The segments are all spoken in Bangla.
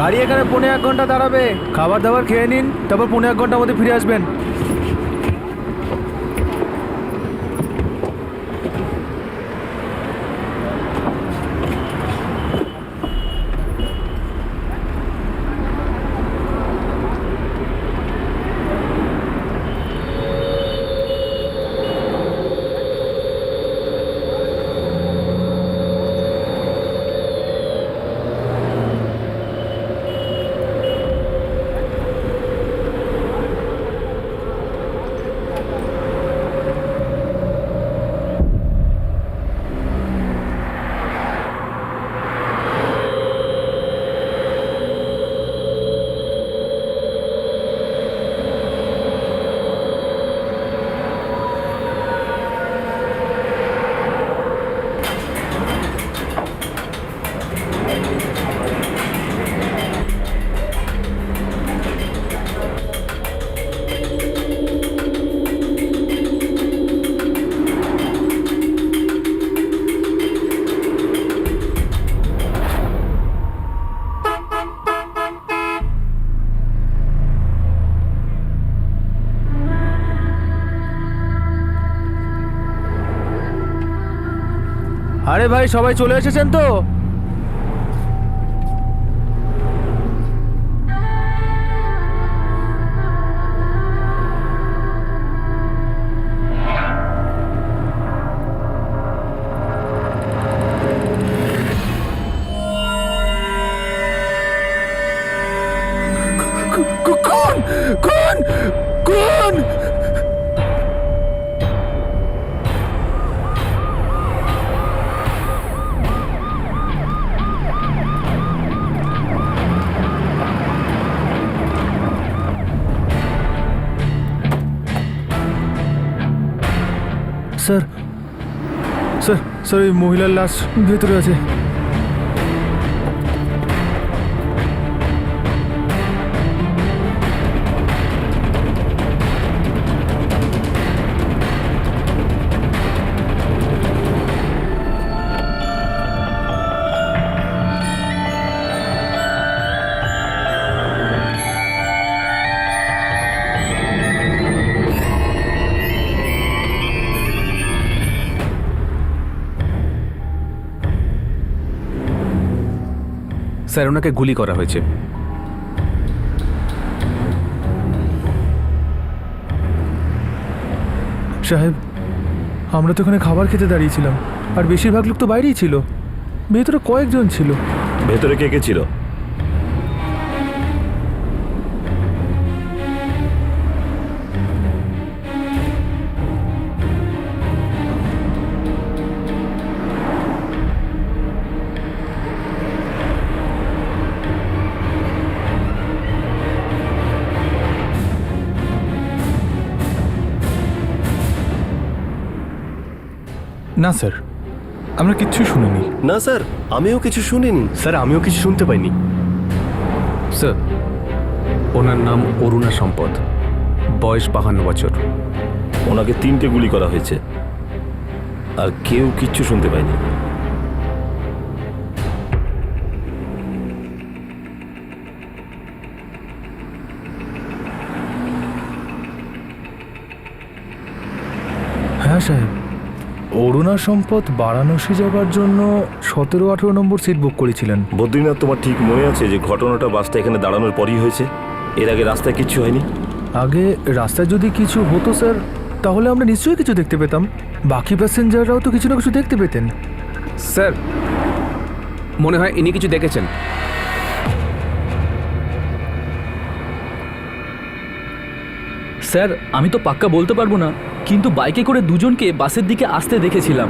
গাড়ি এখানে 1.5 ঘন্টা দাঁড়াবে। খাবার দাবার খেয়ে নিন, তারপর 1.5 ঘন্টার মধ্যে ফিরে আসবেন। আরে ভাই, সবাই চলে এসেছেন তো? কোন কোন কোন? স্যার স্যার স্যার, এই মহিলার লাশ ভেতরে আছে। স্যার, ওনাকে গুলি করা হয়েছে। সাহেব, আমরা তো এখানে খাবার খেতে দাঁড়িয়েছিলাম, আর বেশিরভাগ লোক তো বাইরেই ছিল। ভেতরে কয়েকজন ছিল। ভেতরে কে কে ছিল? না স্যার, আমরা কিচ্ছু শুনিনি। না স্যার, আমিও কিছু শুনিনি। স্যার, আমিও কিছু শুনতে পাইনি। স্যার, ওনার নাম অরুণা সম্পদ, বয়স 52 বছর। ওনাকে 3টে গুলি করা হয়েছে, আর কেউ কিচ্ছু শুনতে পায়নি। হ্যাঁ সাহেব, অরুণা সম্পদ বারাণসী যাবার জন্য 17-18 নম্বর সিট বুক করেছিলেন। বদ্রীনাথ, তোমার ঠিক মনে আছে যে ঘটনাটা বাসটা এখানে দাঁড়ানোর পরই হয়েছে? এর আগে রাস্তায় কিচ্ছু হয়নি? আগে রাস্তায় যদি কিছু হতো স্যার, তাহলে আমরা নিশ্চয়ই কিছু দেখতে পেতাম। বাকি প্যাসেঞ্জাররাও তো কিছু না কিছু দেখতে পেতেন। স্যার, মনে হয় ইনি কিছু দেখেছেন। স্যার, আমি তো পাক্কা বলতে পারবো না, কিন্তু বাইকে করে দুজনকে বাসের দিকে আসতে দেখেছিলাম।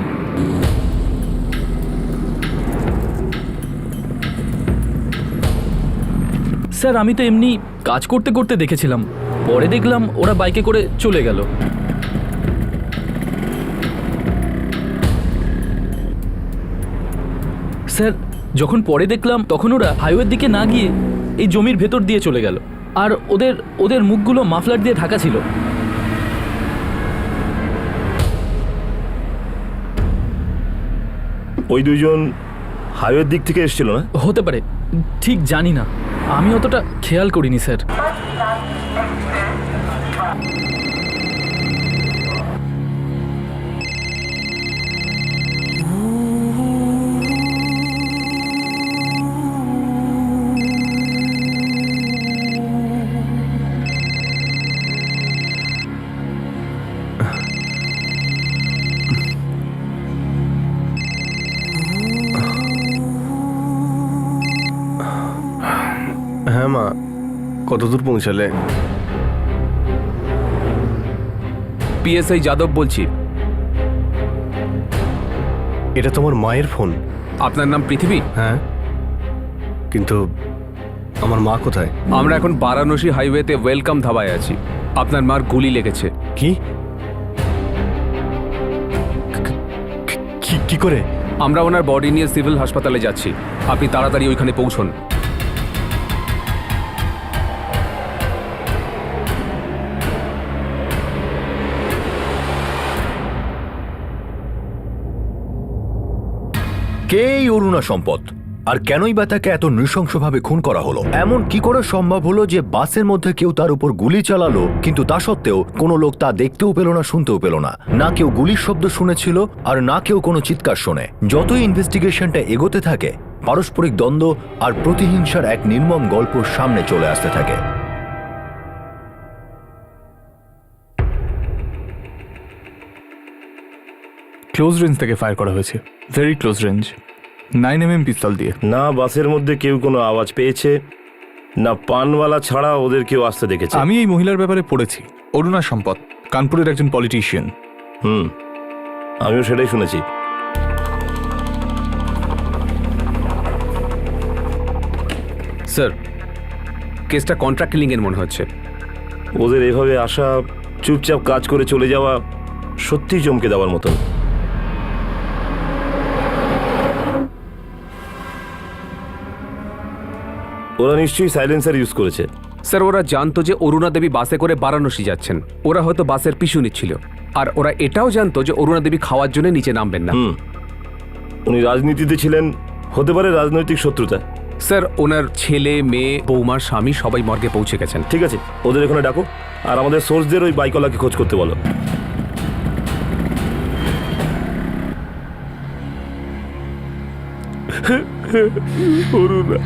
স্যার, আমি তো এমনি কাজ করতে করতে দেখেছিলাম, পরে দেখলাম ওরা বাইকে করে চলে গেল। স্যার, যখন পরে দেখলাম তখন ওরা হাইওয়ের দিকে না গিয়ে এই জমির ভেতর দিয়ে চলে গেল, আর ওদের ওদের মুখগুলো মাফলার দিয়ে ঢাকা ছিল। ওই দুজন হাইওয়ের দিক থেকে এসেছিল না? হতে পারে, ঠিক জানি না। আমি অতটা খেয়াল করিনি স্যার। হ্যাঁ মা, কতদূর পৌঁছালে? পিএসআই যাদব বলছি। এটা তোমার মায়ের ফোন? আপনার নাম পৃথিবী? হ্যাঁ, কিন্তু আমার মা কোথায়? আমরা এখন বারাণসী হাইওয়েতে ওয়েলকাম ধাবায় আছি। আপনার মার গুলি লেগেছে। কি কি করে? আমরা ওনার বডি নিয়ে সিভিল হাসপাতালে যাচ্ছি। আপনি তাড়াতাড়ি ওইখানে পৌঁছন। কে এই অরুণা সম্পদ, আর কেনই বা তাকে এত নৃশংসভাবে খুন করা হলো? এমন কি করে সম্ভব হলো যে বাসের মধ্যে কেউ তার উপর গুলি চালালো, কিন্তু তা সত্ত্বেও কোনো লোক তা দেখতেও পেল না, শুনতেও পেল না? না কেউ গুলির শব্দ শুনেছিল, আর না কেউ কোনো চিৎকার শোনে। যতই ইনভেস্টিগেশনটা এগোতে থাকে, পারস্পরিক দ্বন্দ্ব আর প্রতিহিংসার এক নির্মম গল্প সামনে চলে আসতে থাকে। ক্লোজ রেঞ্জ থেকে ফায়ার করা হয়েছে, ভেরি ক্লোজ রেঞ্জ, 9mm পিস্তল দিয়ে। না বাসের মধ্যে কেউ কোনো আওয়াজ পেয়েছে, না পানওয়ালা ছাড়া ওদের কেউ আসতে দেখেছে। আমি এই মহিলার ব্যাপারে পড়েছি, অরুণা সম্পদ, কানপুরের একজন পলিটিশিয়ান। আমিও সেটাই শুনেছি। স্যার, কেসটা কন্ট্রাক্ট কিলিং এর মনে হচ্ছে। ওদের এভাবে আসা, চুপচাপ কাজ করে চলে যাওয়া সত্যিই চমকে দেওয়ার মতন। ওরা নিশ্চয়ই সাইলেন্সার ইউজ করেছে। স্যার, ওরা জানতো যে অরুণা দেবী বাসে করে বারাণসী যাচ্ছেন। ওরা হয়তো বাসের পিছু নিচ্ছিল, আর ওরা এটাও জানতো যে অরুণা দেবী খাওয়ার জন্য নিচে নামবেন না। উনি রাজনীতিতে ছিলেন, হতে পারে রাজনৈতিক শত্রুতা। স্যার, ওনার ছেলে, মেয়ে, বৌমার স্বামী সবাই মর্গে পৌঁছে গেছেন। ঠিক আছে, ওদের এখানে ডাকো, আর আমাদের সোর্সদের ওই বাইকওয়ালাকে খোঁজ করতে বলো। অরুণা,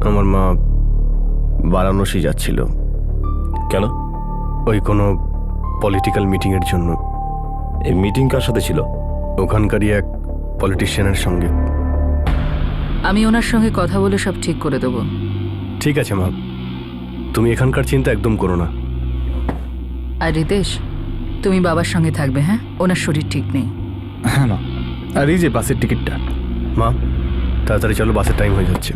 আমার মা বারাণসী যাচ্ছিল। কেন? ওই কোনো পলিটিক্যাল মিটিংয়ের জন্য। এই মিটিং কার সাথে ছিল? ওখানকারই এক পলিটিশিয়ানের সঙ্গে। আমি ওনার সঙ্গে কথা বলে সব ঠিক করে দেবো। ঠিক আছে মা, তুমি এখানকার চিন্তা একদম করো না। আর রিতেশ, তুমি বাবার সঙ্গে থাকবে, হ্যাঁ? ওনার শরীর ঠিক নেই। হ্যাঁ মা, আর এই যে বাসের টিকিটটা। মা, তাড়াতাড়ি চলো, বাসের টাইম হয়ে যাচ্ছে।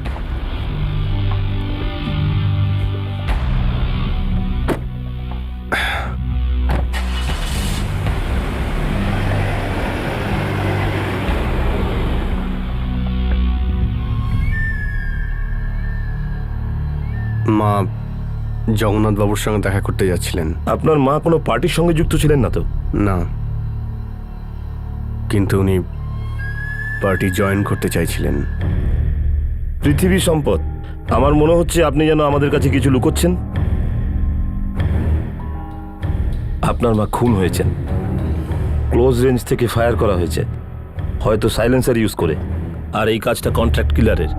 মা জগন্নাথ বাবুর সঙ্গে দেখা করতে যাচ্ছিলেন। আপনার মা কোনো পার্টির সঙ্গে যুক্ত ছিলেন না তো? না, কিন্তু উনি পার্টি জয়েন করতে চাইছিলেন। পৃথিবী সম্পদ, আমার মনে হচ্ছে আপনি যেন আমাদের কাছে কিছু লুকোচ্ছেন। আপনার মা খুন হয়েছেন, ক্লোজ রেঞ্জ থেকে ফায়ার করা হয়েছে, হয়তো সাইলেন্সার ইউজ করে। আর এই কাজটা কন্ট্রাক্ট কিলারের।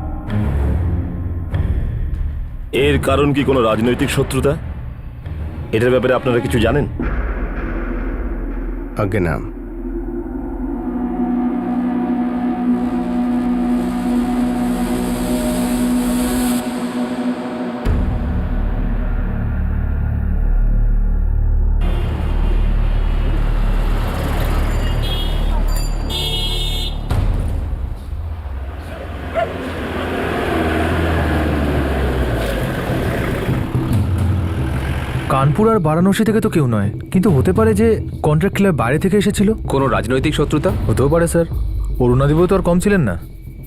এর কারণ কি কোনো রাজনৈতিক শত্রুতা? এটার ব্যাপারে আপনারা কিছু জানেন? আগে না। কানপুর আর বারাণসী থেকে তো কেউ নয়, কিন্তু হতে পারে যে কন্ট্রাক্ট ক্লিয়ার বাইরে থেকে এসেছিল। কোনো রাজনৈতিক শত্রুতা? হতেও পারে স্যার। অরুণাদেবীও তো আর কম ছিলেন না,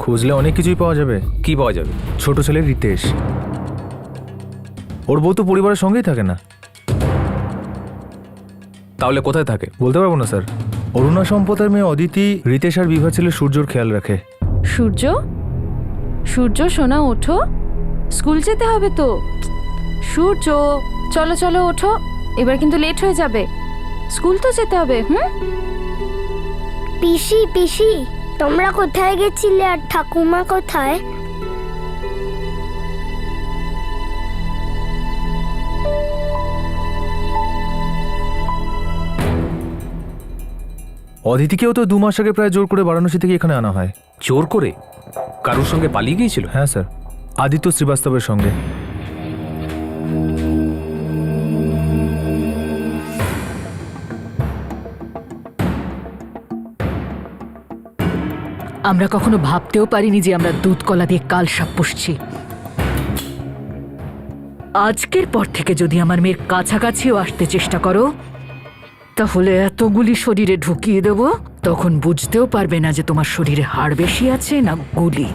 খুঁজলে অনেক কিছুই পাওয়া যাবে। কি পাওয়া যাবে? ছোট ছেলে রিতেশ, ওর বউ তো পরিবারের সঙ্গেই থাকে না। তাহলে কোথায় থাকে? বলতে পারবো না স্যার। অরুণা সম্পদের মেয়ে অদিতি রিতেশ আর বিভা ছেলে সূর্যর খেয়াল রাখে। সূর্য, সূর্য সোনা ওঠো, স্কুল যেতে হবে তো। সূর্য, চলো চলো ওঠো, এবার কিন্তু লেট হয়ে যাবে, স্কুল তো যেতে হবে। পিসি পিসি, তোমরা কোথায় গেছিলে আর ঠাকুমা কোথায়? অদিতিকেও তো 2 মাস আগে প্রায় জোর করে বারাণসী থেকে এখানে আনা হয়। জোর করে? কারোর সঙ্গে পালিয়ে গিয়েছিল? হ্যাঁ স্যার, আদিত্য শ্রীবাস্তবের সঙ্গে। আমরা কখনো ভাবতেও পারিনি যে আমরা দুধ কলা দিয়ে কাল সাপ পুষছি। আজকের পর থেকে যদি আমার মেয়ের কাছাকাছিও আসতে চেষ্টা করো, তাহলে এতগুলি শরীরে ঢুকিয়ে দেব, তখন বুঝতেও পারবে না যে তোমার শরীরে হাড় বেশি আছে না গুলি।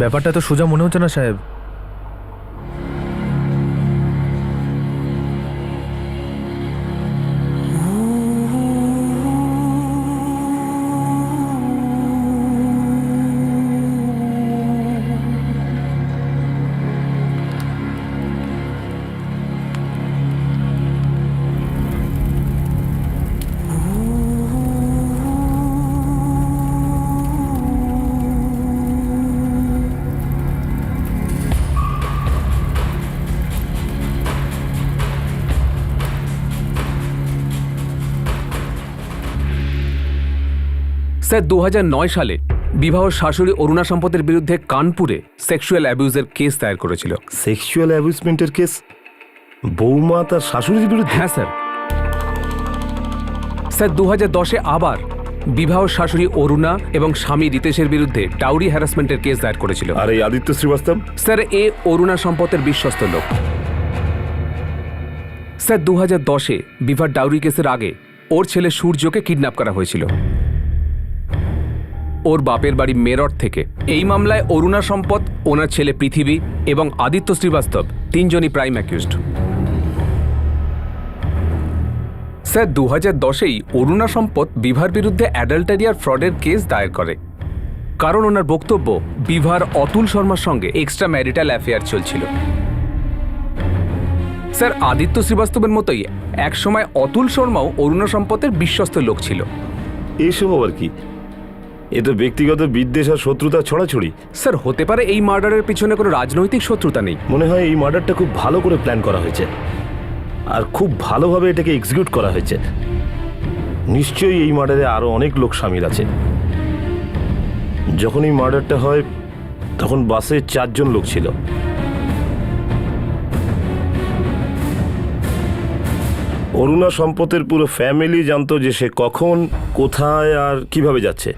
ব্যাপারটা তো সোজা মনে হচ্ছে না সাহেব। স্যার 2009 সালে বিবাহ শাশুড়ি অরুণা সম্পদের বিরুদ্ধে কানপুরে সেক্সুয়াল অ্যাবিউজের কেস দায়ের করেছিল। সেক্সুয়াল অ্যাবিউজমেন্টের কেস? বৌমা তার শাশুড়ির বিরুদ্ধে? হ্যাঁ স্যার। স্যার 2010-এ আবার বিবাহ শাশুড়ি অরুণা এবং স্বামী রিতেশের বিরুদ্ধে ডাউরি হ্যারাসমেন্টের কেস দায়ের করেছিল। আর এই আদিত্য শ্রীবাস্তব? স্যার এ অরুণা সম্পদের বিশ্বস্ত লোক। স্যার 2010-এ বিভার ডাউরি কেসের আগে ওর ছেলে সূর্যকে কিডন্যাপ করা হয়েছিল ওর বাপের বাড়ি মেরঠ থেকে। এই মামলায় অরুণা সম্পদ, ওনার ছেলে পৃথিবী এবং আদিত্য শ্রীবাস্তব তিনজনই প্রাইম অ্যাকিউজড। স্যার 2010-এই অরুণা সম্পদ বিভার বিরুদ্ধে অ্যাডাল্টারি আর ফ্রডের কেস দায়ের করে, কারণ ওনার বক্তব্য বিভার অতুল শর্মার সঙ্গে এক্সট্রা ম্যারিটাল অ্যাফেয়ার চলছিল। স্যার আদিত্য শ্রীবাস্তবের মতোই একসময় অতুল শর্মাও অরুণা সম্পদের বিশ্বস্ত লোক ছিল। এসব আবার কি? এটা ব্যক্তিগত বিদ্বেষ আর শত্রুতা ছড়াছড়ি। স্যার হতে পারে এই মার্ডারের পিছনে কোনো রাজনৈতিক শত্রুতা নেই। মনে হয় এই মার্ডারটা খুব ভালো করে প্ল্যান করা হয়েছে আর খুব ভালোভাবে এটাকে এক্সিকিউট করা হয়েছে। নিশ্চয়ই এই মার্ডারে আরো অনেক লোক সামিল আছে। যখন এই মার্ডারটা হয় তখন বাসে 4 জন লোক ছিল। অরুণা সম্পদের পুরো ফ্যামিলি জানতো যে সে কখন, কোথায় আর কিভাবে যাচ্ছে।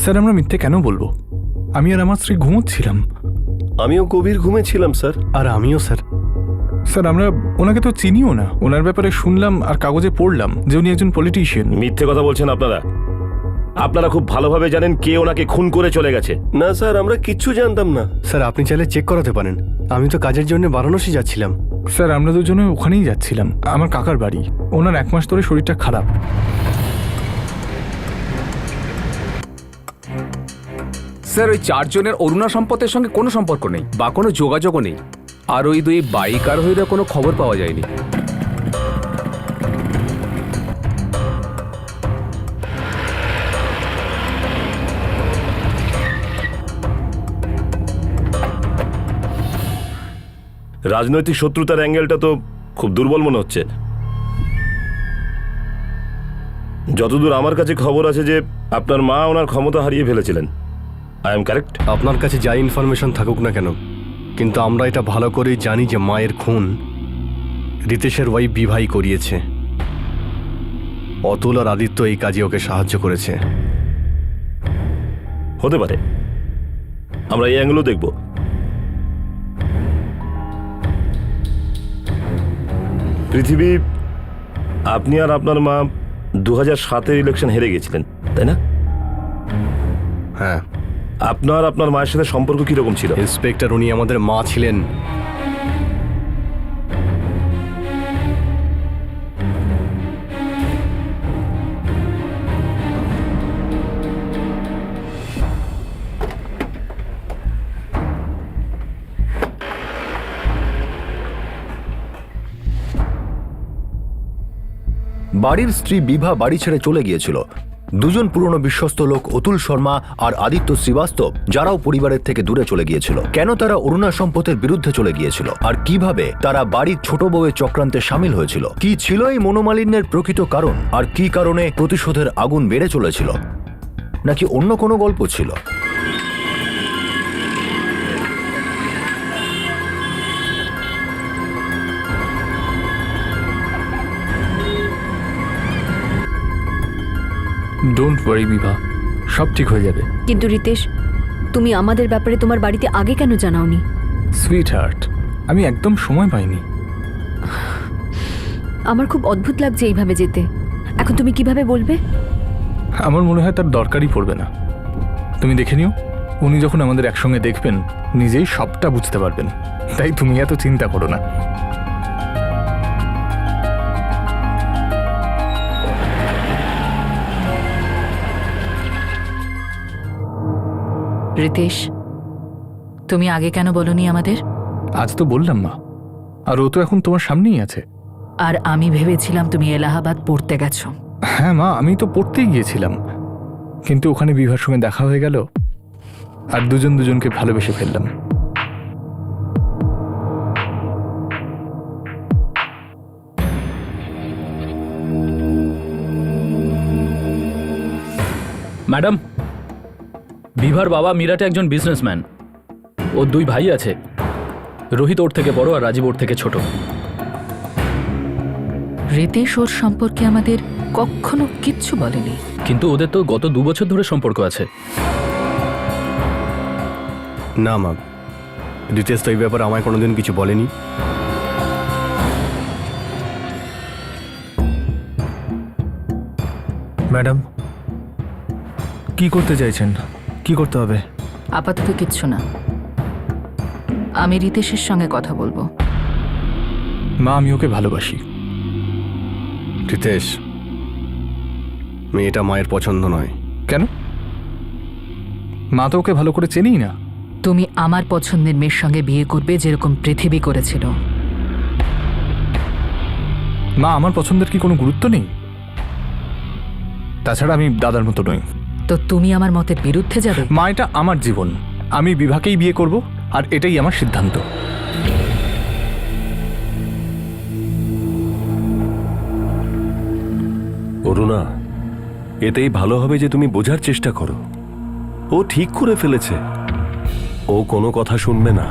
স্যার আমরা মিথ্যে কেন বলবো? আমি আর আমার স্ত্রী ঘুমোচ্ছিলাম। আমিও গভীর ঘুমে ছিলাম স্যার। আর আমিও স্যার। স্যার আমরা ওনাকে তো চিনিও না, ওনার ব্যাপারে শুনলাম আর কাগজে পড়লাম যে উনি একজন পলিটিশিয়ান। মিথ্যে কথা বলছেন আপনারা। আপনারা খুব ভালোভাবে জানেন কে ওনাকে খুন করে চলে গেছে। না স্যার, আমরা কিচ্ছু জানতাম না। স্যার আপনি চাইলে চেক করাতে পারেন, আমি তো কাজের জন্য বারাণসী যাচ্ছিলাম। স্যার আমরা দুজনে ওখানেই যাচ্ছিলাম, আমার কাকার বাড়ি। ওনার 1 মাস ধরে শরীরটা খারাপ। স্যার ওই 4 জনের অরুণা সম্পদের সঙ্গে কোনো সম্পর্ক নেই বা কোনো যোগাযোগও নেই। আর ওই 2 বাইক আরোহীরা কোনো খবর পাওয়া যায়নি। রাজনৈতিক শত্রুতার অ্যাঙ্গেলটা তো খুব দুর্বল মনে হচ্ছে। যতদূর আমার কাছে খবর আছে যে আপনার মা ওনার ক্ষমতা হারিয়ে ফেলেছিলেন। I am correct? আপনার কাছে যাই ইনফরমেশন থাকুক না কেন, কিন্তু আমরা এটা ভালো করেই জানি যে মায়ের খুন রিতেশের ওয়াইফ বিভাই করিয়েছে। অতুল আর আদিত্য এই কাজে ওকে সাহায্য করেছে। হতে পারে, আমরা এই অ্যাঙ্গেলও দেখব। পৃথিবী, আপনি আর আপনার মা 2007-এর ইলেকশন হেরে গেছিলেন, তাই না? হ্যাঁ। আপনার আপনার মায়ের সাথে সম্পর্ক কিরকম ছিল? ইন্সপেক্টর, উনি আমাদের মা ছিলেন। বাড়ির স্ত্রী বিভা বাড়ি ছেড়ে চলে গিয়েছিল। দুজন পুরনো বিশ্বস্ত লোক অতুল শর্মা আর আদিত্য শ্রীবাস্তব, যারাও পরিবারের থেকে দূরে চলে গিয়েছিল। কেন তারা অরুণা সম্পদের বিরুদ্ধে চলে গিয়েছিল, আর কিভাবে তারা বাড়ির ছোট বউয়ের চক্রান্তে সামিল হয়েছিল? কি ছিল এই মনোমালিন্যের প্রকৃত কারণ, আর কি কারণে প্রতিশোধের আগুন বেড়ে চলেছিল? নাকি অন্য কোনো গল্প ছিল? ডোন্ট ওয়ারি বিভা, সব ঠিক হয়ে যাবে। কিন্তু রিতেশ, তুমি আমাদের ব্যাপারে তোমার বাড়িতে আগে কেন জানাওনি? সুইট হার্ট, আমি একদম সময় পাইনি। আমার খুব অদ্ভুত লাগছে এইভাবে যেতে। এখন তুমি কিভাবে বলবে? আমার মনে হয় তার দরকারই পড়বে না। তুমি দেখে নিও, উনি যখন আমাদের একসঙ্গে দেখবেন নিজেই সবটা বুঝতে পারবেন। তাই তুমি এত চিন্তা করো না। রিতেশ, তুমি আগে কেন বলনি আমাদের? আজ তো বললাম মা, আর ও তো এখন তোমার সামনেই আছে। আর আমি ভেবেছিলাম তুমি এলাহাবাদ পড়তে গেছো। হ্যাঁ মা, আমি তো পড়তেই গিয়েছিলাম, কিন্তু ওখানে বিভার সঙ্গে দেখা হয়ে গেল আর দুজন দুজনকে ভালোবেসে ফেললাম। ম্যাডাম, বিভার বাবা মিরাটে একজন বিজনেসম্যান। ওর দুই ভাই আছে, রোহিত ওর থেকে বড় আর রাজীব ওর থেকে ছোট। রিতেশ ওর সম্পর্কে আমাদের কখনো কিচ্ছু বলেনি। কিন্তু ওদের তো গত 2 বছর ধরে সম্পর্ক আছে। না মা, রিতেশ তো এই ব্যাপারে আমায় কোনোদিন কিছু বলেনি। ম্যাডাম, কি করতে চাইছেন? কি করতে হবে? আপাতত কিচ্ছু না, আমি রিতেশের সঙ্গে কথা বলবো। মা, আমি ওকে ভালোবাসি। রিতেশ, মেয়েটা মায়ের পছন্দ নয়। কেন? মা তো ওকে ভালো করে চেনেই না। তুমি আমার পছন্দের মেয়ের সঙ্গে বিয়ে করবে, যেরকম পৃথিবী করেছিল। মা, আমার পছন্দের কি কোনো গুরুত্ব নেই? তাছাড়া আমি দাদার মতো নই। তো তুমি আমার মতের বিরুদ্ধে যাবে? মা, এটা আমার জীবন, আমি বিভাকেই বিয়ে করব, আর এটাই আমার সিদ্ধান্ত। অরুণা, এতেই ভালো হবে যে তুমি বোঝার চেষ্টা করো। ও ঠিক করে ফেলেছে, ও কোনো কথা শুনবে না।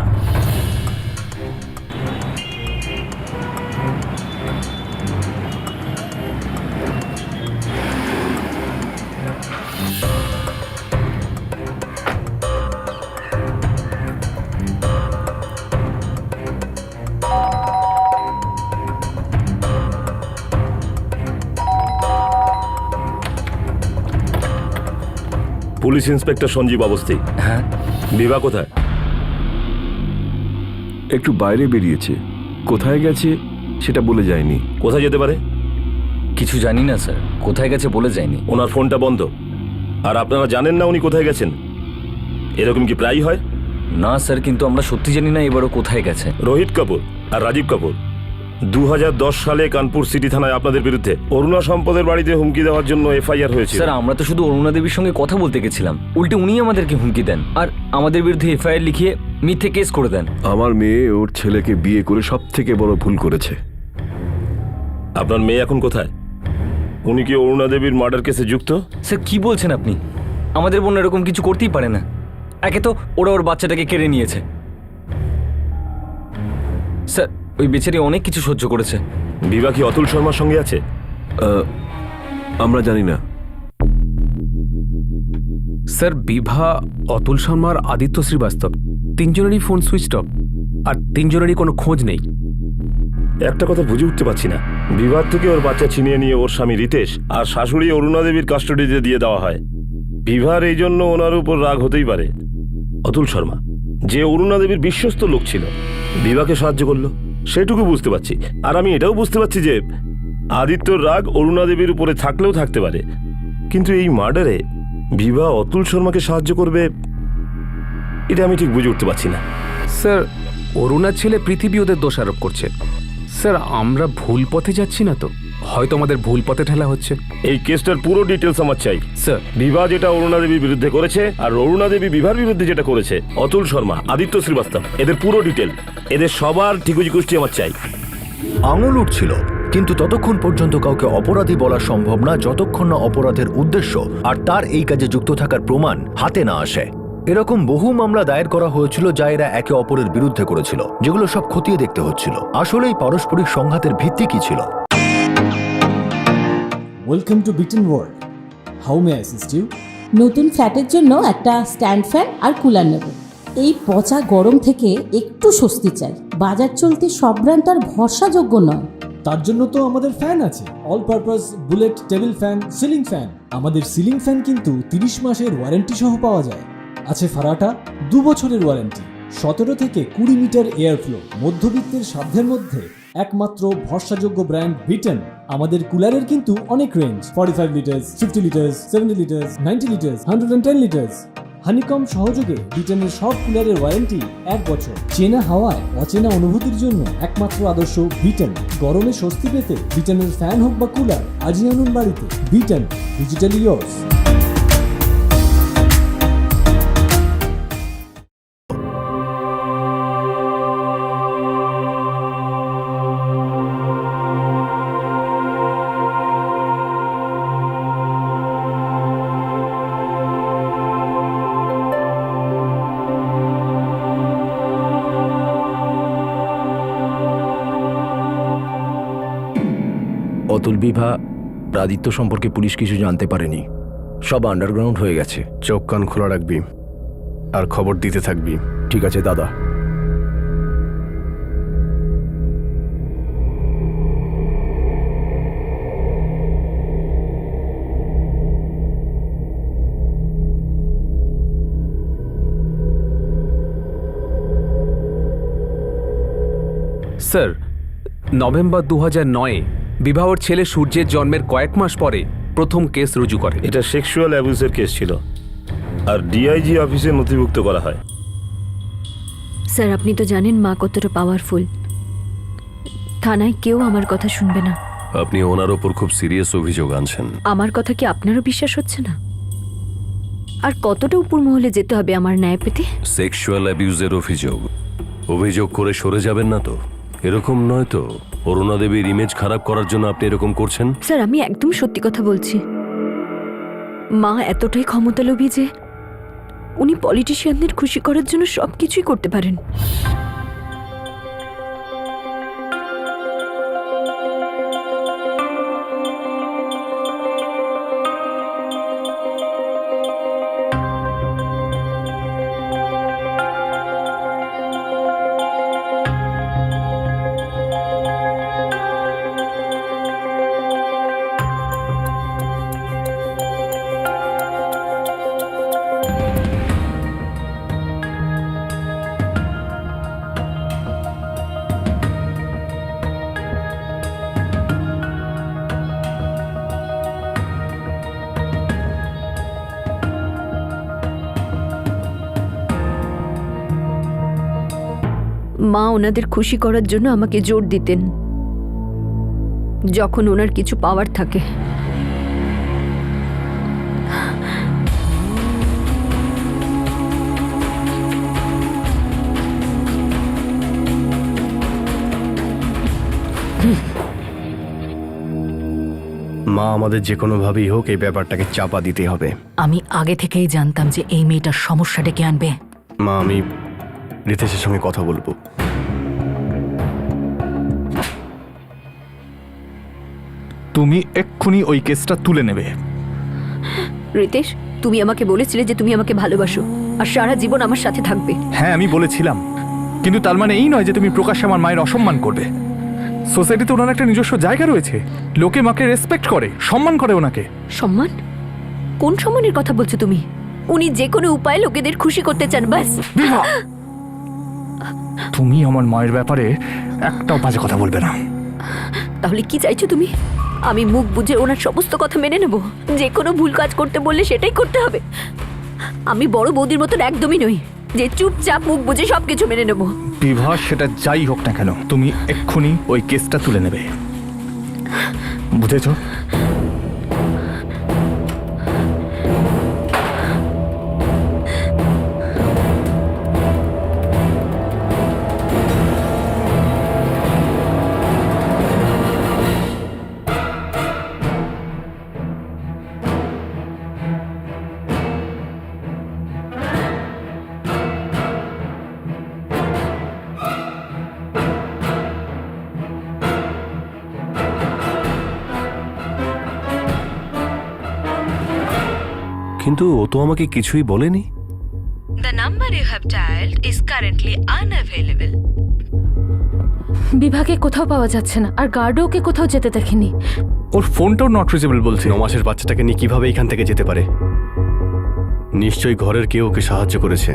Police inspector Sanjeev অবস্থি। হ্যাঁ। বিভা কোথায়? একটু বাইরে বেরিয়েছে, কোথায় গেছে সেটা বলে যায়নি। কোথায় যেতে পারে? কিছু জানি না স্যার, কোথায় গেছে বলে যায়নি। ওনার ফোনটা বন্ধ, আর আপনারা জানেন না উনি কোথায় গেছেন? এরকম কি প্রায়ই হয়? না স্যার, কিন্তু আমরা সত্যি জানি না এবারও কোথায় গেছে। রোহিত কাপুর আর রাজীব কাপুর 2010 সালে কানপুর সিটি থানায় আপনাদের বিরুদ্ধে অরুণা সম্পদের বাড়িতে হুমকি দেওয়ার জন্য এফআইআর হয়েছে। স্যার, আমরা তো শুধু অরুণা দেবীর সঙ্গে কথা বলতে গেছিলাম, উল্টে উনি আমাদেরকে হুমকি দেন আর আমাদের বিরুদ্ধে এফআইআর লিখিয়ে মিথ্যে কেস করে দেন। আমার মেয়ে ওর ছেলেকে বিয়ে করে সব থেকে বড় ভুল করেছে। আপনার মেয়ে এখন কোথায়? উনি কি অরুণা দেবীর মার্ডার কেসে যুক্ত? স্যার, কি বলছেন আপনি? আমাদের বোন এরকম কিছু করতেই পারে না। একে তো ওরা ওর বাচ্চাটাকে কেড়ে নিয়েছে। স্যার, ওই বেচারি অনেক কিছু সহ্য করেছে। বিভা কি অতুল শর্মার সঙ্গে আছে? আমরা জানি না। স্যার, বিভা, অতুল শর্মা আর আদিত্য শ্রীবাস্তব তিনজনেরই ফোন সুইচ অফ, আর তিনজনেরই কোনো খোঁজ নেই। একটা কথা বুঝে উঠতে পারছি না, বিভার থেকে ওর বাচ্চা ছিনিয়ে নিয়ে ওর স্বামী রিতেশ আর শাশুড়ি অরুণা দেবীর কাস্টডিতে দিয়ে দেওয়া হয়। বিভার এই জন্য ওনার উপর রাগ হতেই পারে। অতুল শর্মা যে অরুণা দেবীর বিশ্বস্ত লোক ছিল, বিভাকে সাহায্য করলো, সেটুকু বুঝতে পারছি। আর আমি এটাও বুঝতে পারছি যে আদিত্যর রাগ অরুণা দেবীর উপরে থাকলেও থাকতে পারে, কিন্তু এই মার্ডারে বিভা অতুল শর্মাকে সাহায্য করবে, এটা আমি ঠিক বুঝে উঠতে পারছি না। স্যার, অরুণার ছেলে পৃথিবী ওদের দোষারোপ করছে। স্যার, আমরা ভুল পথে যাচ্ছি না তো? হয়তো আমাদের ভুল পথে ঠেলা হচ্ছে। এই কেসটার পুরো ডিটেলস আমার চাই স্যার। বিভা যেটা অরুণা দেবীর বিরুদ্ধে করেছে, আর অরুণা দেবী বিভার বিরুদ্ধে যেটা করেছে, অতুল শর্মা, আদিত্য শ্রীবাস্তব, এদের পুরো ডিটেল, এদের সবার ঠিকুজি কুষ্টি আমার চাই। আঙুল উঠছিল, কিন্তু ততক্ষণ পর্যন্ত কাউকে অপরাধী বলা সম্ভব না যতক্ষণ না অপরাধের উদ্দেশ্য আর তার এই কাজে যুক্ত থাকার প্রমাণ হাতে না আসে। এরকম বহু মামলা দায়ের করা হয়েছিল যা এরা একে অপরের বিরুদ্ধে করেছিল, যেগুলো সব খতিয়ে দেখতে হচ্ছিল আসলে এই পারস্পরিক সংঘাতের ভিত্তি কি ছিল। Welcome to Biten world, how may I assist you? নতুন ফ্ল্যাটের জন্য একটা স্ট্যান্ড ফ্যান আর কুলার নেব। এই পচা গরম থেকে একটু স্বস্তি চাই। বাজার চলতে সব ব্র্যান্ড আর ভরসাযোগ্য নয়। তার জন্য তো আমাদের ফ্যান আছে, all purpose bullet table fan, ceiling fan. আমাদের সিলিং ফ্যান কিন্তু 30 মাসের ওয়ারেন্টি সহ পাওয়া যায়। আছে ফারাটা 2 বছরের ওয়ারেন্টি, 17 থেকে 20 মিটার এয়ার ফ্লো, মধ্যবিত্তের সাধ্যের মধ্যে একমাত্র ভরসাযোগ্য ব্র্যান্ড বিটেন। আমাদের কুলারের কিন্তু অনেক range, 45 litres, 50 litres, 70 litres, 90 litres, 110 litres. Honeycomb সহযোগে বিটেনের সব কুলারের ওয়ারেন্টি 1 বছর। চেনা হাওয়ায় অচেনা অনুভূতির জন্য একমাত্র আদর্শ বিটেন। গরমে স্বস্তি পেতে বিটেনের ফ্যান হোক বা কুলার, আজই আনুন বাড়িতে। বিটেন, ডিজিটালি ইয়োর্স। অতুল, বিভা, আদিত্য সম্পর্কে পুলিশ কিছু জানতে পারেনি, সব আন্ডারগ্রাউন্ড হয়ে গেছে। চোখ কান খোলা রাখবি আর খবর দিতে থাকবি। ঠিক আছে দাদা। স্যার, নভেম্বর 2009-এ বিবাহর ছেলে সূর্যের জন্মের কয়েক মাস পরে প্রথম কেস রুজু করে। এটা সেক্সুয়াল অ্যাবিউজের কেস ছিল আর ডিআইজি অফিসে নথিভুক্ত করা হয়। স্যার, আপনি তো জানেন মা কতটা পাওয়ারফুল। থানায় কেউ আমার কথা শুনবে না। আপনি ওনার ওপর খুব সিরিয়াস অভিযোগ আনছেন। আমার কথা কি আপনারও বিশ্বাস হচ্ছে না? আর কতটা উপর মহলে যেতে হবে আমার ন্যায় পেতে? সেক্সুয়াল অ্যাবিউজের অভিযোগ করে সরে যাবেন না তো? এরকম নয় তো অরুণা দেবীর ইমেজ খারাপ করার জন্য আপনি এরকম করছেন? স্যার, আমি একদম সত্যি কথা বলছি। মা এতটাই ক্ষমতালোভী যে উনি পলিটিশিয়ানদের খুশি করার জন্য সবকিছুই করতে পারেন। মা ওনাদের খুশি করার জন্য আমাকে জোর দিতেন যখন ওনার কিছু পাওয়ার থাকে। মা আমাদের যে কোনোভাবেই হোক এই ব্যাপারটাকে চাপা দিতে হবে। আমি আগে থেকেই জানতাম যে এই মেয়েটার সমস্যা ডেকে আনবে। মা, আমি রিতেশের সঙ্গে কথা বলবো। তুমি এক্ষুনি ওই কেসটা তুলে নেবে। রিতেশ, তুমি আমাকে বলেছিলে যে তুমি আমাকে ভালোবাসো আর সারা জীবন আমার সাথে থাকবে। হ্যাঁ, আমি বলেছিলাম, কিন্তু তার মানে এই নয় যে তুমি প্রকাশ্যে আমার মায়ের অসম্মান করবে। সোসাইটিতে ওনার একটা নিজস্ব জায়গা রয়েছে, লোকে মাকে রেসপেক্ট করে, সম্মান করে ওনাকে। সম্মান? কোন সম্মানের কথা বলছো তুমি? উনি যে কোনো উপায়ে লোকেদের খুশি করতে চান, ব্যাস। বিভা, তুমি আমার মায়ের ব্যাপারে একটাও বাজে কথা বলবে না। তাহলে কি চাইছো তুমি? আমি মুখ বুঝে ওনার সমস্ত কথা মেনে নেব? যে কোনো ভুল কাজ করতে বললে সেটাই করতে হবে? আমি বড় বৌদির মতন একদমই নই যে চুপচাপ মুখ বুঝে সবকিছু মেনে নেব। বিভা, সেটা যাই হোক না কেন, তুমি এক্ষুনি ওই কেসটা তুলে নেবে, বুঝেছো? কিন্তু ও তো আমাকে কিছুই বলেনি। The number you have dialed is currently unavailable. বিভাকে কোথাও পাওয়া যাচ্ছে না, আর গার্ডও ওকে কোথাও যেতে দেখেনি। ওর ফোনটাও নট রিচেবল বলছে। 9 মাসের বাচ্চাটাকে নিয়ে কিভাবে এখান থেকে যেতে পারে? নিশ্চয়ই ঘরের কেউ ওকে সাহায্য করেছে।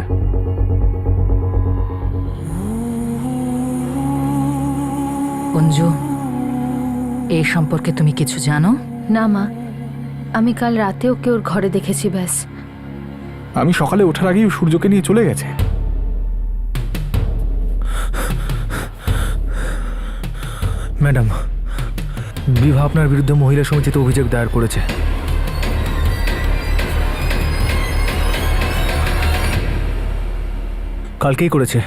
অঞ্জু, এই সম্পর্কে তুমি কিছু জানো? না মা, আমি কাল রাতে ওকে ওর ঘরে দেখেছি, ব্যাস। আমি সকালে ওঠার আগেই ও সূর্যকে নিয়ে চলে গেছে। ম্যাডাম, বিভা আপনার বিরুদ্ধে মহিলা সমিতিতে অভিযোগ দায়ের করেছে। কালকেই করেছে,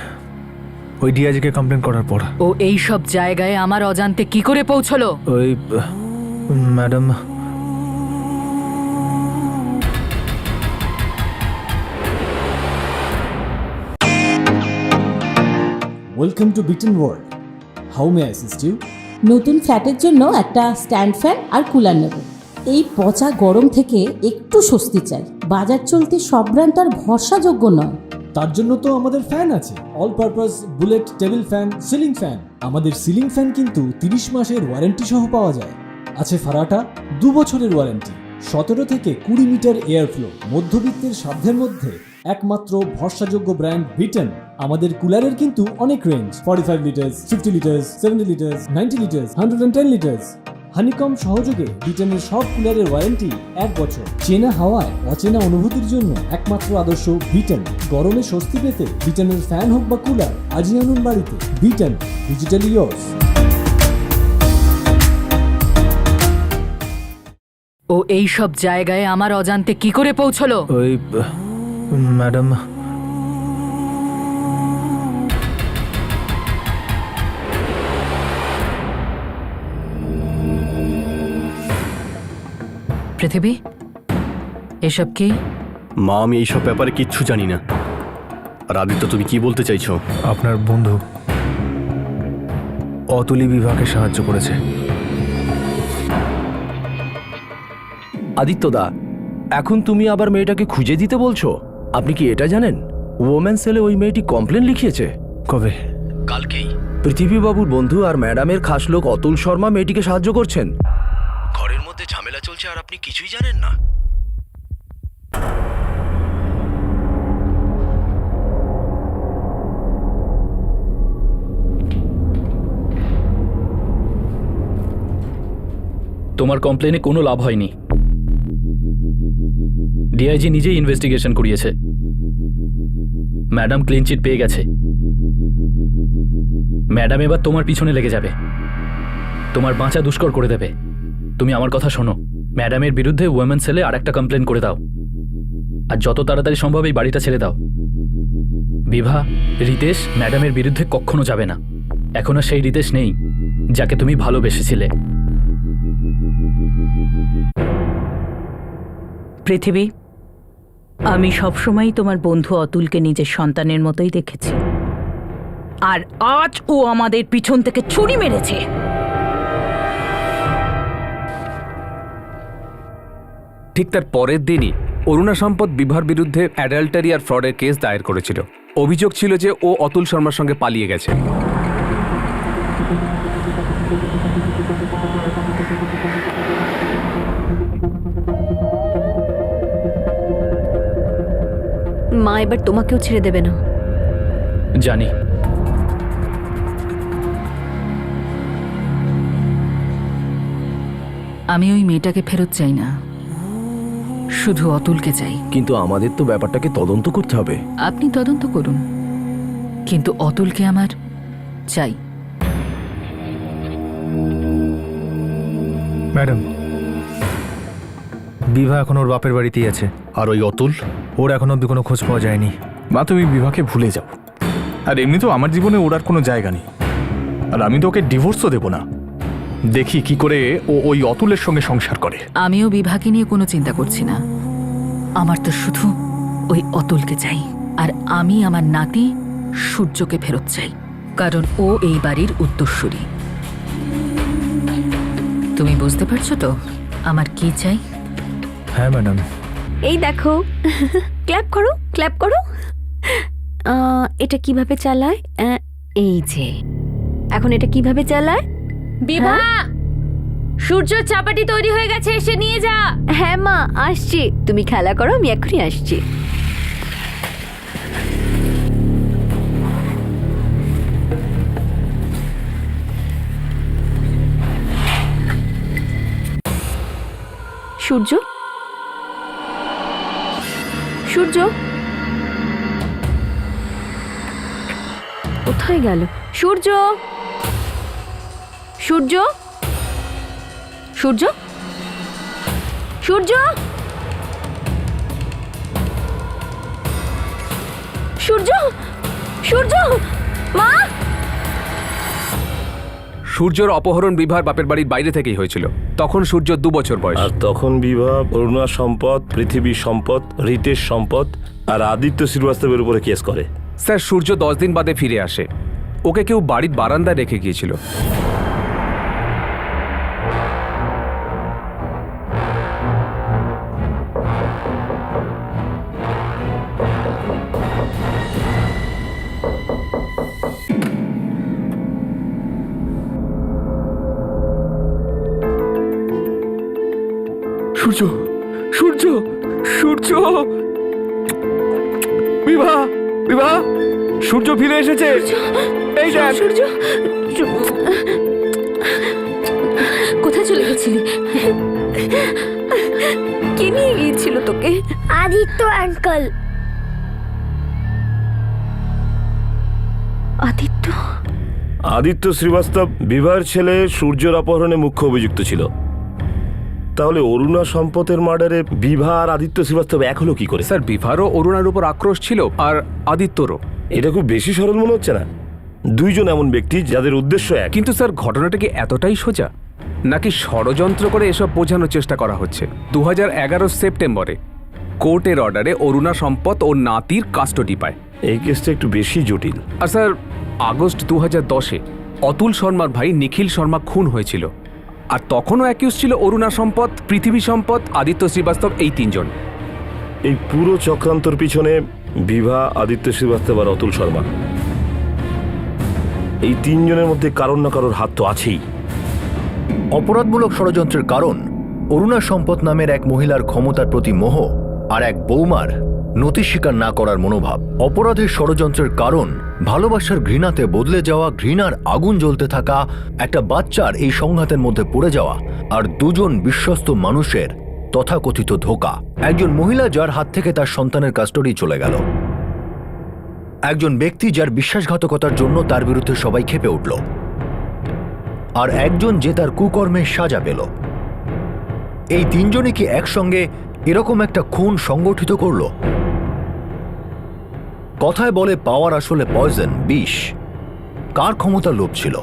ওই ডিআইজিকে কমপ্লেন করার পর। ও এই সব জায়গায় আমার অজান্তে কি করে পৌঁছলো? ওই madam, welcome to Biten world. How may I assist you? নতুন ফ্ল্যাটের জন্য একটা স্ট্যান্ড ফ্যান আর কুলার নেব। এই পচা গরম থেকে একটু স্বস্তি চাই। বাজার চলতে সব ব্র্যান্ড আর ভরসাযোগ্য নয়। তার জন্য তো আমাদের ফ্যান আছে, all purpose bullet table fan, ceiling fan. আমাদের সিলিং ফ্যান কিন্তু 30 মাসের ওয়ারেন্টি সহ পাওয়া যায়। আছে ফারাটা 2 বছরের ওয়ারেন্টি, 17 থেকে 20 মিটার এয়ার ফ্লো। মধ্যবিত্তের সাধ্যের মধ্যে একমাত্র ভরসাযোগ্য ব্র্যান্ড বিটেন। আমাদের কুলারের কিন্তু অনেক range, 45 litres, 50 litres, 70 litres, 90 litres, 110 litres. Honeycomb সহযোগে বিটেনের সব কুলারের ওয়ারেন্টি 1 বছর। চেনা হাওয়ায় অচেনা অনুভূতির জন্য একমাত্র আদর্শ বিটেন। গরমে স্বস্তি পেতে বিটেনের ফ্যান হোক বা কুলার, আজই আনুন বাড়িতে। বিটেন, ডিজিটালি ইয়োর্স। ও এই সব জায়গায় আমার অজান্তে কি করে পৌঁছলো? ওই ম্যাডাম, পৃথিবী, এসব কি? মা, আমি এইসব ব্যাপারে কিচ্ছু জানি না। আর আদিত্য, তুমি কি বলতে চাইছো? আপনার বন্ধু অতুলি বিভাকে সাহায্য করেছে। আদিত্যদা, এখন তুমি আবার মেয়েটাকে খুঁজে দিতে বলছো? আপনি কি এটা জানেন ওমেন সেলে ওই মেয়েটি কমপ্লেন লিখিয়েছে? কবে? কালকেই। পৃথিবীবাবুর বন্ধু আর ম্যাডামের খাস লোক অতুল শর্মা মেয়েটিকে সাহায্য করছেন। ঘরের মধ্যে ঝামেলা চলছে আর আপনি কিছুই জানেন না? তোমার কমপ্লেনে কোনো লাভ হয়নি। ডিআইজি নিজেই ইনভেস্টিগেশন করিয়েছে। ম্যাডাম ক্লিন চিট পেয়ে গেছে। ম্যাডাম এবার তোমার পিছনে লেগে যাবে, তোমার বাঁচা দুষ্কর করে দেবে। তুমি আমার কথা শোনো, ম্যাডামের বিরুদ্ধে ওমেন সেলে আর একটা কমপ্লেন করে দাও, আর যত তাড়াতাড়ি সম্ভব এই বাড়িটা ছেড়ে দাও। বিভা, রিতেশ ম্যাডামের বিরুদ্ধে কখনো যাবে না। এখন আর সেই রিতেশ নেই যাকে তুমি ভালোবেসেছিলে। পৃথিবী, আমি সবসময় তোমার বন্ধু অতুলকে নিজের সন্তানের মতোই দেখেছি, আর আজ ও আমাদের পিছন থেকে ছুরি মেরেছে। ঠিক তার পরের দিনই অরুণা সম্পদ বিভার বিরুদ্ধে অ্যাডাল্টারি আর ফ্রডের কেস দায়ের করেছিল। অভিযোগ ছিল যে ও অতুল শর্মার সঙ্গে পালিয়ে গেছে। মা এবার তোমাকেও ছেড়ে দেবে না। জানি। আমি ওই মেয়েটাকে ফেরত চাই না, শুধু অতুলকে চাই। কিন্তু আমাদের তো ব্যাপারটাকে তদন্ত করতে হবে। আপনি তদন্ত করুন, কিন্তু অতুলকে আমার চাই। ম্যাডাম, বিভা এখন ওর বাপের বাড়িতেই আছে। আর ওই অতুল? ওর এখন অব্দি কোনো খোঁজ পাওয়া যায়নি। মা, তুমি বিভাকে ভুলে যাও। আর এমনিতেও আমার জীবনে ওর আর কোনো জায়গা নেই, আর আমি তো ওকে ডিভোর্সও দেবো না। দেখি কি করে ও ওই অতুলের সঙ্গে সংসার করে। আমিও বিভাকে নিয়ে কোনো চিন্তা করছি না, আমার তো শুধু ওই অতুলকে চাই। আর আমি আমার নাতি সূর্যকে ফেরত চাই, কারণ ও এই বাড়ির উত্তরসূরি। তুমি বুঝতে পারছো তো আমার কি চাই? হ্যাঁ ম্যাডাম। এই দেখো, ক্ল্যাপ করো, ক্ল্যাপ করো। এটা কিভাবে চালায়? এই যে, এখন এটা কিভাবে চালায়? বিভা, সূর্য চাপাটি তৈরি হয়ে গেছে, এসে নিয়ে যা। হ্যাঁ মা, আসছি। তুমি খেলা করো, আমি এখনই আসছি। সূর্য, সূর্য কোথায় গেল? সূর্য, সূর্য, সূর্য, সূর্য, সূর্য, সূর্য, মা! সূর্যর অপহরণ বিভার বাপের বাড়ির বাইরে থেকেই হয়েছিল। তখন সূর্য 2 বছর বয়স। আর তখন বিভা অরুণা সম্পদ, পৃথিবী সম্পদ, রিতেশ সম্পদ আর আদিত্য শ্রীবাস্তবের উপরে কেস করে। স্যার, সূর্য 10 দিন বাদে ফিরে আসে। ওকে কেউ বাড়ির বারান্দায় রেখে গিয়েছিল। সূর্য, সূর্য, সূর্য, বিভা, বিভা, সূর্য ফিরে এসেছে। এই দেখ। সূর্য, কোথায় চলে গেছিলি? কে নিয়ে গিয়েছিল তোকে? আদিত্য আঙ্কেল। আদিত্য? আদিত্য শ্রীবাস্তব বিভার ছেলে সূর্যর অপহরণে মুখ্য অভিযুক্ত ছিল। তাহলে অরুণা সম্পদের মার্ডারে বিভা আর আদিত্য শ্রীবাস্তব এক হলো কি করে? স্যার, বিভারও অরুণার উপর আক্রোশ ছিল, আর আদিত্যরও। এটা খুব বেশি সরল মনে হচ্ছে না? দুইজন এমন ব্যক্তি যাদের উদ্দেশ্য এক। কিন্তু স্যার, ঘটনাটা কি এতটাই সোজা, নাকি ষড়যন্ত্র করে এসব বোঝানোর চেষ্টা করা হচ্ছে? 2011 সেপ্টেম্বরে কোর্টের অর্ডারে অরুণা সম্পদ ও নাতির কাস্টডি পায়। এই কেসটা একটু বেশি জটিল। আর স্যার, আগস্ট 2010-এ অতুল শর্মার ভাই নিখিল শর্মা খুন হয়েছিল, আর তখনও অ্যাকিউজ ছিল অরুণা সম্পদ, পৃথিবী সম্পদ, আদিত্য শ্রীবাস্তব, এই 3 জন। এই পুরো চক্রান্তর পিছনে বিভা, আদিত্য শ্রীবাস্তব আর অতুল শর্মা, এই 3 জনের মধ্যে কারোর না কারোর হাত তো আছেই। অপরাধমূলক ষড়যন্ত্রের কারণ অরুণা সম্পদ নামের এক মহিলার ক্ষমতার প্রতি মোহ, আর এক বৌমার নতি স্বীকার না করার মনোভাব। অপরাধের ষড়যন্ত্রের কারণ ভালোবাসার ঘৃণাতে বদলে যাওয়া, ঘৃণার আগুন জ্বলতে থাকা একটা বাচ্চার এই সংঘাতের মধ্যে পড়ে যাওয়া, আর 2 জন বিশ্বস্ত মানুষের তথাকথিত ধোঁকা। একজন মহিলা যার হাত থেকে তার সন্তানের কাস্টডি চলে গেল, একজন ব্যক্তি যার বিশ্বাসঘাতকতার জন্য তার বিরুদ্ধে সবাই ক্ষেপে উঠল, আর একজন যে তার কুকর্মের সাজা পেল। এই 3 জনই কি একসঙ্গে এরকম একটা খুন সংগঠিত করল? কথায় বলে পাওয়ার আসলে পয়জন, বিষ। কার ক্ষমতা লোভ ছিল?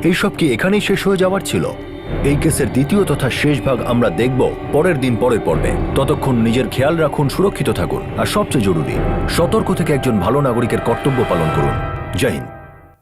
এইসব কি এখানেই শেষ হয়ে যাওয়ার ছিল? এই কেসের দ্বিতীয় তথা শেষ ভাগ আমরা দেখব পরের দিন, পরের পর্বে। ততক্ষণ নিজের খেয়াল রাখুন, সুরক্ষিত থাকুন, আর সবচেয়ে জরুরি, সতর্ক থেকে একজন ভালো নাগরিকের কর্তব্য পালন করুন। জয় হিন্দ।